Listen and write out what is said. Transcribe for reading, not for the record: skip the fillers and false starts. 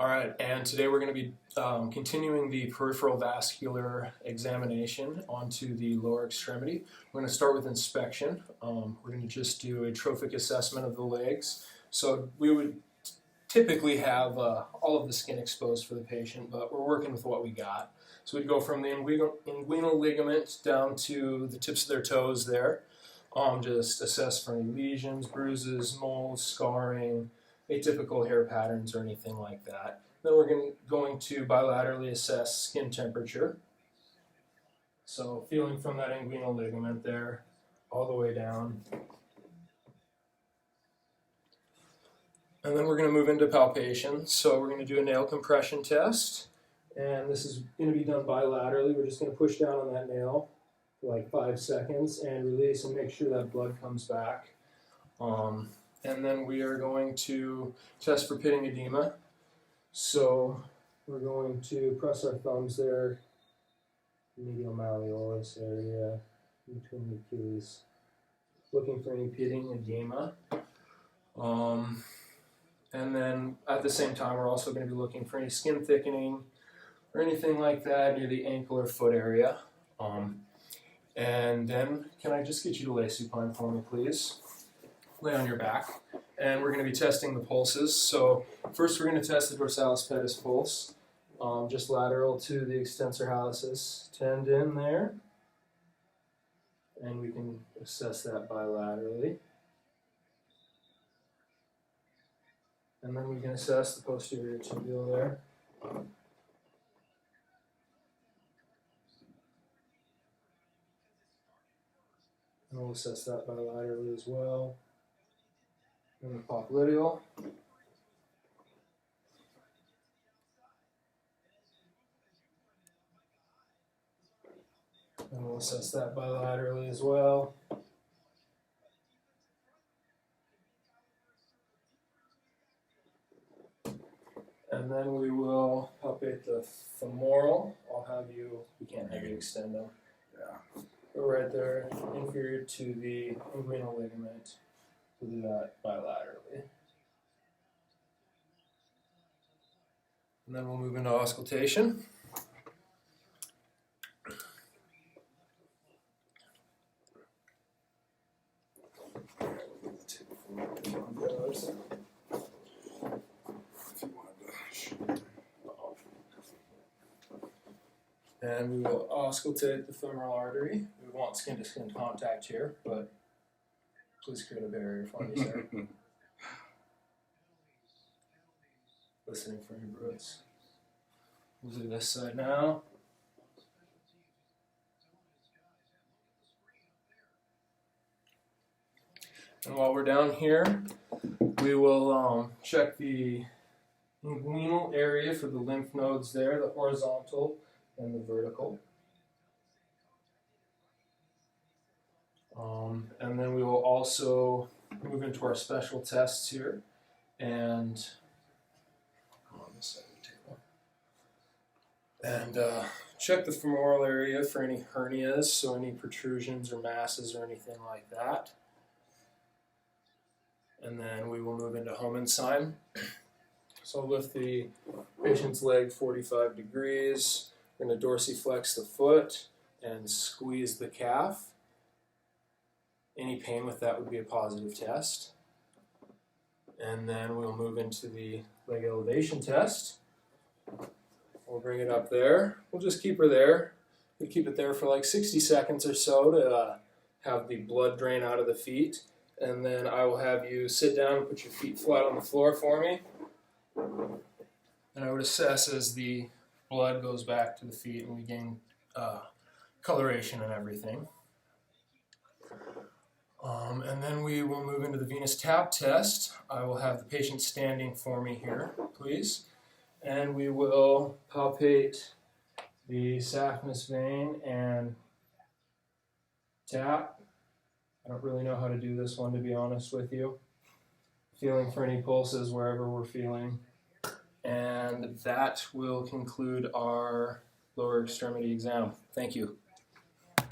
All right, and today we're going to be continuing the peripheral vascular examination onto the lower extremity. We're going to start with inspection. We're going to just do a trophic assessment of the legs. So we would typically have all of the skin exposed for the patient, but we're working with what we got. So we'd go from the inguinal ligament down to the tips of their toes there. Just assess for any lesions, bruises, moles, scarring, atypical hair patterns or anything like that. Then we're going to bilaterally assess skin temperature. So feeling from that inguinal ligament there all the way down. And then we're going to move into palpation. So we're going to do a nail compression test. And this is going to be done bilaterally. We're just going to push down on that nail for like 5 seconds and release and make sure that blood comes back. And then we are going to test for pitting edema. So we're going to press our thumbs there, medial malleolus area, between the Achilles, looking for any pitting edema. And then at the same time, we're also going to be looking for any skin thickening or anything like that near the ankle or foot area. And then, can I just get you to lay supine for me, please? Lay on your back, and we're going to be testing the pulses. So first we're going to test the dorsalis pedis pulse, just lateral to the extensor hallucis tendon there, and we can assess that bilaterally. And then we can assess the posterior tibial there. And we'll assess that bilaterally as well. And the popliteal. And we'll assess that bilaterally as well. And then we will palpate the femoral. We can't have you extend them. Yeah. Go right there, inferior to the inguinal ligament. We'll do that bilaterally. And then we'll move into auscultation. And we will auscultate the femoral artery. We want skin-to-skin contact here, but please create a barrier for me, sir. Listening for any roots. We'll do this side now. And while we're down here, we will check the inguinal area for the lymph nodes there, the horizontal and the vertical. And then we will also move into our special tests here and on this side of the table. And check the femoral area for any hernias, so any protrusions or masses or anything like that. And then we will move into Homensign. So lift the patient's leg 45 degrees. We're going to dorsiflex the foot and squeeze the calf. Any pain with that would be a positive test. And then we'll move into the leg elevation test. We'll bring it up there. We'll just keep her there. We keep it there for like 60 seconds or so to have the blood drain out of the feet. And then I will have you sit down and put your feet flat on the floor for me. And I would assess as the blood goes back to the feet and we gain coloration and everything. And then we will move into the venous tap test. I will have the patient standing for me here, please. And we will palpate the saphenous vein and tap. I don't really know how to do this one, to be honest with you. Feeling for any pulses wherever we're feeling. And that will conclude our lower extremity exam. Thank you.